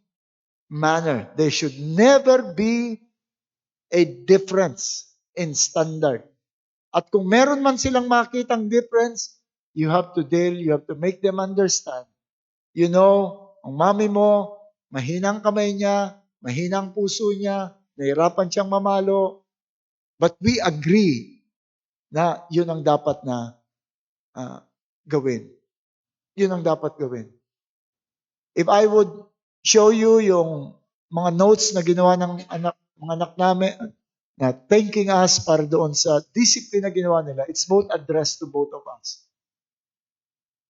manner. There should never be a difference in standard. At kung meron man silang makitang difference, you have to make them understand. You know, ang mami mo, mahinang kamay niya, mahinang puso niya, nahirapan siyang mamalo. But we agree na yun ang dapat na gawin. Yun ang dapat gawin. If I would show you yung mga notes na ginawa ng mga anak namin, na thanking us para doon sa discipline na ginawa nila, it's both addressed to both of us.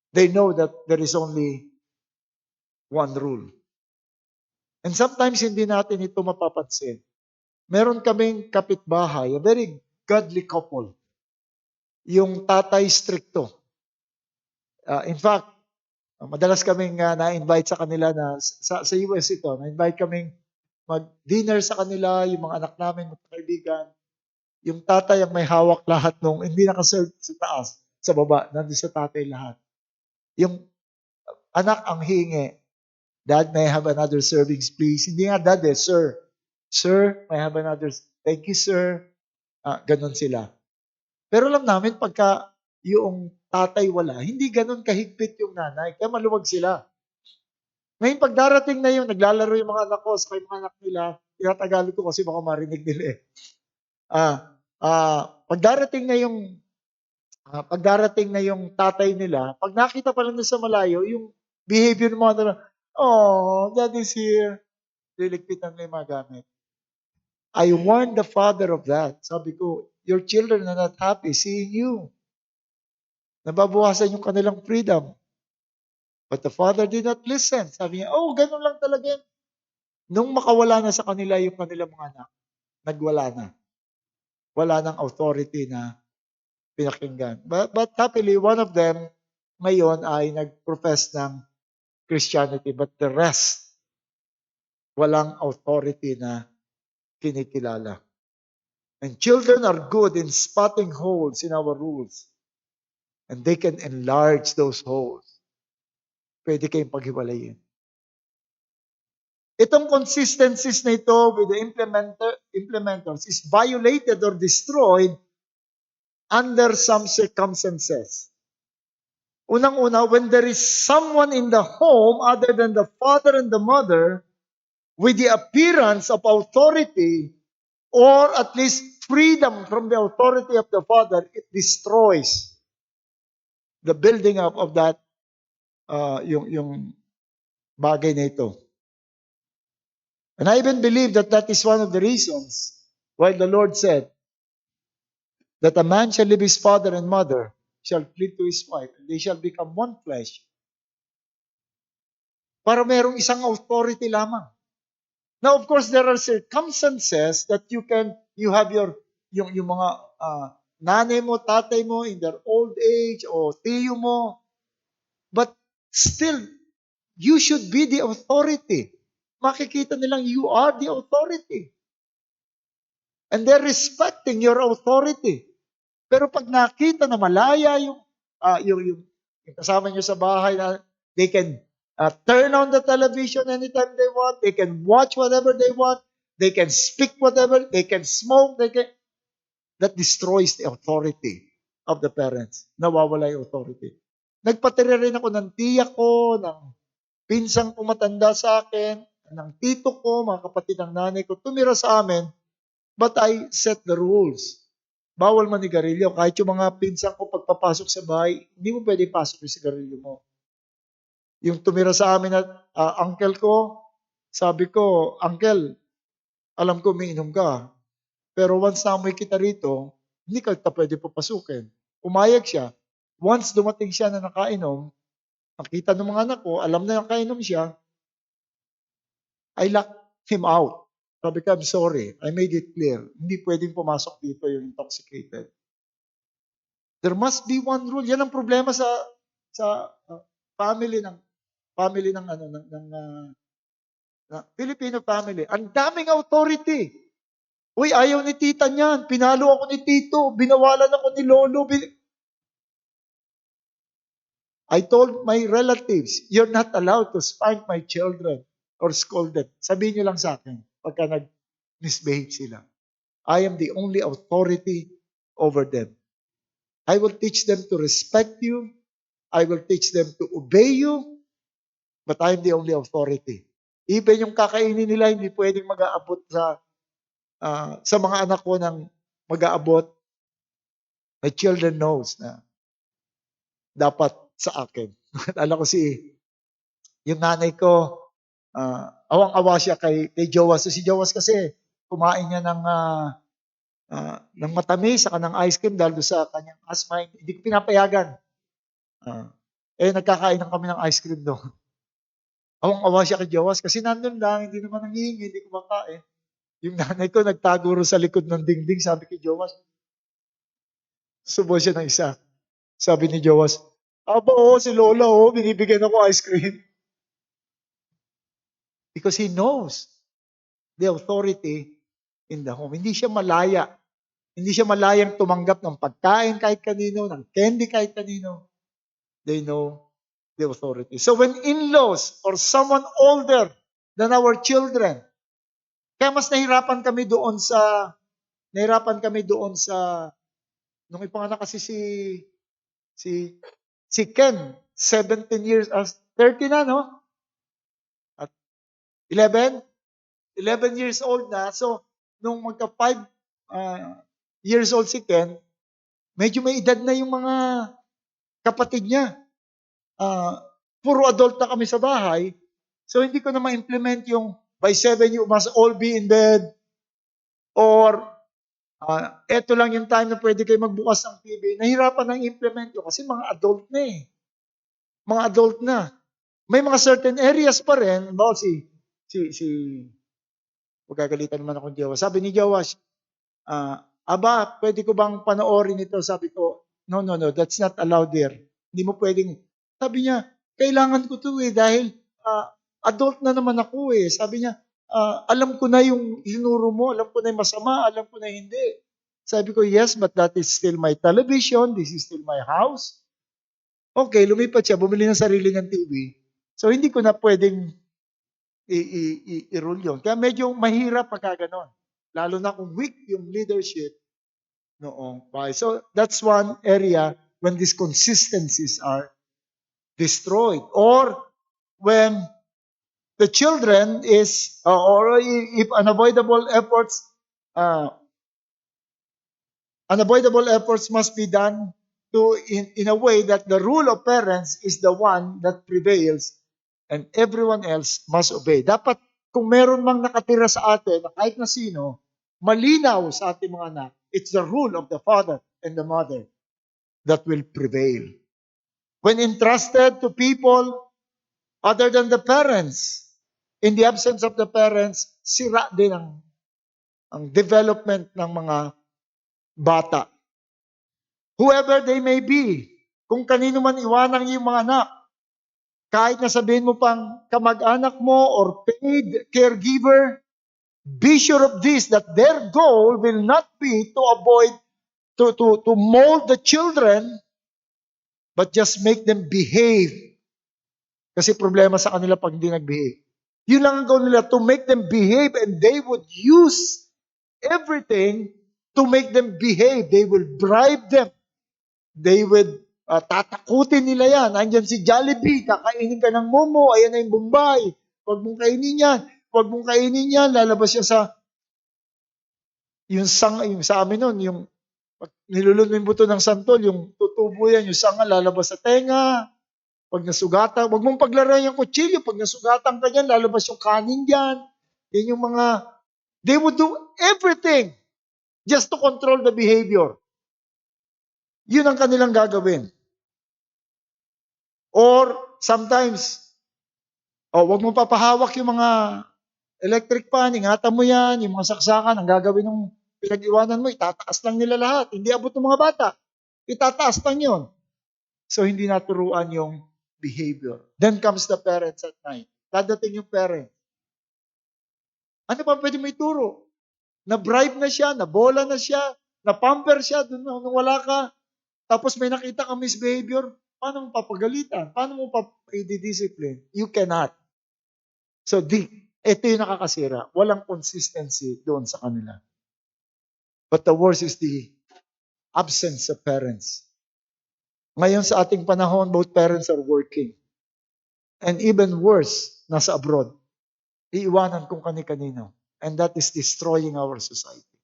They know that there is only one rule. And sometimes hindi natin ito mapapansin. Meron kaming kapitbahay, a very godly couple. Yung tatay stricto. In fact, madalas kaming na-invite sa kanila na sa US ito, na-invite kaming mag-dinner sa kanila, yung mga anak namin, mga kaibigan. Yung tatay ang may hawak lahat nung hindi nakaserve sa taas, sa baba, nandun sa tatay lahat. Yung anak ang hingi, Dad, may I have another servings, please? Hindi nga, Dad, Sir. Sir, may I have another? Thank you, sir. Ganon sila. Pero alam namin, pagka yung tatay wala, hindi ganon kahigpit yung nanay. Kaya maluwag sila. Ngayon, pag darating na yung naglalaro yung mga anak ko sa mga anak nila, tinatagalog ko kasi baka marinig nila eh. Pag darating na yung tatay nila, pag nakita pa lang sa malayo, yung behavior ng mga nila, oh, Dad is here. Liligpitan na yung mga gamit. I warned the father of that. Sabi ko, your children are not happy seeing you. Nababawasan yung kanilang freedom. But the father did not listen. Sabi niya, oh, ganun lang talaga. Nung makawala na sa kanila yung kanilang mga anak, nagwala na. Wala nang authority na pinakinggan. But happily, one of them ngayon ay nag-profess ng Christianity. But the rest, walang authority na kinikilala. And children are good in spotting holes in our rules. And they can enlarge those holes. Pwede kayong paghiwalayin. Itong consistencies na ito with the implementers is violated or destroyed under some circumstances. Unang-una, when there is someone in the home other than the father and the mother with the appearance of authority or at least freedom from the authority of the father, it destroys the building up of that yung bagay na ito. And I even believe that that is one of the reasons why the Lord said that a man shall leave his father and mother, shall cleave to his wife, and they shall become one flesh. Para merong isang authority lamang. Now, of course, there are circumstances that you have yung mga nanay mo, tatay mo in their old age, o tiyo mo, but still, you should be the authority. Makikita nilang you are the authority. And they're respecting your authority. Pero pag nakita na malaya yung kasama nyo sa bahay na they can turn on the television anytime they want, they can watch whatever they want, they can speak whatever, they can smoke, that destroys the authority of the parents. Nawawala yung authority. Nagpatira rin ako ng tiya ko, ng pinsang pumatanda sa akin, ng tito ko, mga kapatid ng nanay ko, tumira sa amin, but I set the rules. Bawal manigarilyo. Kahit yung mga pinsan ko pagpapasok sa bahay, hindi mo pwede pasok yung sigarilyo mo. Yung tumira sa amin at uncle ko, sabi ko, uncle, alam ko may inom ka. Pero once na amoy kita rito, hindi ka pwede papasukin. Umayag siya. Once dumating siya na nakainom, nakita ng mga anak ko, alam na nakainom siya, I locked him out. Sabi ko, I'm sorry. I made it clear. Hindi pwedeng pumasok dito yung intoxicated. There must be one rule. Yan ang problema sa family ng Filipino family. Ang daming authority. Uy, ayaw ni tita niyan. Pinalo ako ni tito. Binawalan ako ni lolo. I told my relatives, you're not allowed to spank my children or scold them. Sabihin niyo lang sa akin pagka nag-misbehave sila. I am the only authority over them. I will teach them to respect you. I will teach them to obey you. But I am the only authority. Even yung kakainin nila, hindi pwedeng mag-aabot sa mga anak ko ng mag-aabot. My children knows na dapat sa akin. Alam ko yung nanay ko, awang-awa siya kay Jowas. So si Jowas kasi, kumain niya ng matamis, saka ng ice cream dahil sa kanyang asthma. Hindi ko pinapayagan. Nagkakain kami ng ice cream doon. Awang-awa siya kay Jowas kasi nandun lang, hindi naman nangihingi, hindi kumakain. Yung nanay ko nagtago ro sa likod ng dingding, sabi kay Jowas, subo siya ng isa. Sabi ni Jowas, si Lola, binibigyan ako ice cream. Because he knows the authority in the home. Hindi siya malaya. Hindi siya malayang tumanggap ng pagkain kahit kanino, ng candy kahit kanino. They know the authority. So when in-laws or someone older than our children, kaya mas nahirapan kami doon sa nung ipanganak kasi si Ken, 17 years, 30 na, no? At 11 years old na. So, nung magka 5 years old si Ken, medyo may edad na yung mga kapatid niya. Puro adult na kami sa bahay. So, hindi ko na ma-implement yung by 7 you must all be in bed. Or, eto lang yung time na pwede kayo magbukas ng TV. Nahirapan ng implement yun kasi mga adult na eh. Mga adult na. May mga certain areas pa rin. Magagalitan naman ako ni Jowas. Sabi ni Jowas, pwede ko bang panoorin ito? Sabi ko, no, that's not allowed there. Hindi mo pwedeng. Sabi niya, kailangan ko to dahil adult na naman ako eh. Sabi niya, alam ko na yung hinuro mo, alam ko na yung masama, alam ko na hindi. Sabi ko, yes, but that is still my television. This is still my house. Okay, lumipat siya, bumili ng sarili ng TV. So, hindi ko na pwedeng i-rule yun. Kaya medyo mahirap pagka ganon. Lalo na kung weak yung leadership noong bahay. So, that's one area when these consistencies are destroyed. Or when the children is, or if unavoidable efforts must be done to in a way that the rule of parents is the one that prevails and everyone else must obey. Dapat kung meron mang nakatira sa atin, kahit na sino, malinaw sa ating mga anak, it's the rule of the father and the mother that will prevail. When entrusted to people other than the parents, in the absence of the parents, sira din ang development ng mga bata. Whoever they may be, kung kanino man iwanan yung mga anak, kahit na sabihin mo pang kamag-anak mo or paid caregiver, be sure of this, that their goal will not be to avoid, to mold the children, but just make them behave. Kasi problema sa kanila pag hindi nag-behave. Yun lang ang goal nila, to make them behave, and they would use everything to make them behave. They will bribe them. They would tatakutin nila yan. Andyan si Jollibee, kakainin ka ng momo, ayan na yung Bombay. Huwag mong kainin yan. Huwag mong kainin yan. Lalabas yan sa yung sa amin nun, yung nilulun mo yung buto ng santol, yung tutubo yan, yung sanga lalabas sa tenga. Pag nasugatan, huwag mong paglaruan yung kutsilyo. Pag nasugatan ka dyan, lalabas yung kanin dyan. Yan yung mga, they would do everything just to control the behavior. Yun ang kanilang gagawin. Or sometimes, wag mo papahawak yung mga electric pan, ingatan mo yan, yung mga saksakan, ang gagawin ng pinag-iwanan mo, itataas lang nila lahat. Hindi abot ng mga bata. Itataas lang yun. So, hindi naturuan yung behavior. Then comes the parents at night. Dadating yung parent. Ano pa pwede mo ituro? Na-bribe na siya, na-bola na siya, na-pamper siya, nung wala ka. Tapos may nakita kang misbehavior, paano mo papagalitan? Paano mo i-discipline? You cannot. So, ito yung nakakasira. Walang consistency doon sa kanila. But the worst is the absence of parents. Ngayon sa ating panahon, both parents are working. And even worse, nasa abroad. Iiwanan kung kani-kanino. And that is destroying our society.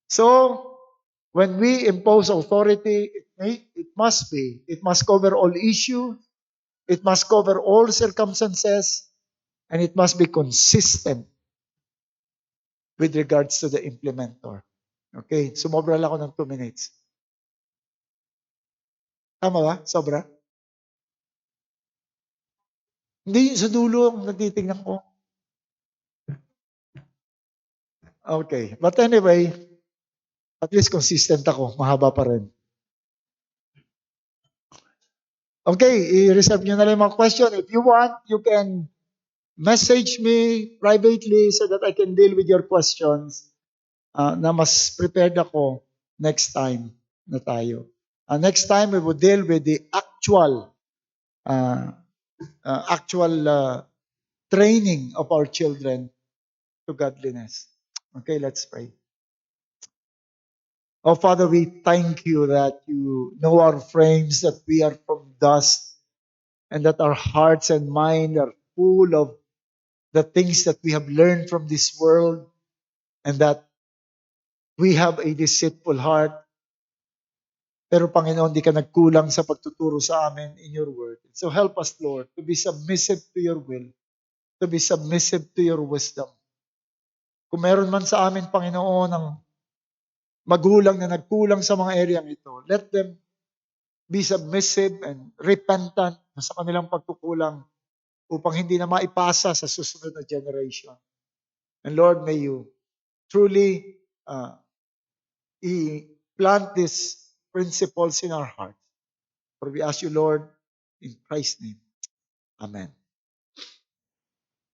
So, when we impose authority, it must cover all issues, it must cover all circumstances, and it must be consistent with regards to the implementer. Okay, sumobra lang ako ng 2 minutes. Tama ba? Sobra? Hindi, sa dulo ang natitingnan ko. Okay, but anyway, at least consistent ako, mahaba pa rin. Okay, i-reserve nyo na lang mga question. If you want, you can message me privately so that I can deal with your questions na mas prepared ako next time na tayo. Next time, we will deal with the actual training of our children to godliness. Okay, let's pray. Oh, Father, we thank you that you know our frames, that we are from dust, and that our hearts and mind are full of the things that we have learned from this world, and that we have a deceitful heart. Pero Panginoon, di ka nagkulang sa pagtuturo sa amin in your word. So help us, Lord, to be submissive to your will, to be submissive to your wisdom. Kung meron man sa amin, Panginoon, ang magulang na nagkulang sa mga areang ito, let them be submissive and repentant sa kanilang pagkukulang upang hindi na maipasa sa susunod na generation. And Lord, may you truly plant these principles in our hearts. For we ask you, Lord, in Christ's name. Amen.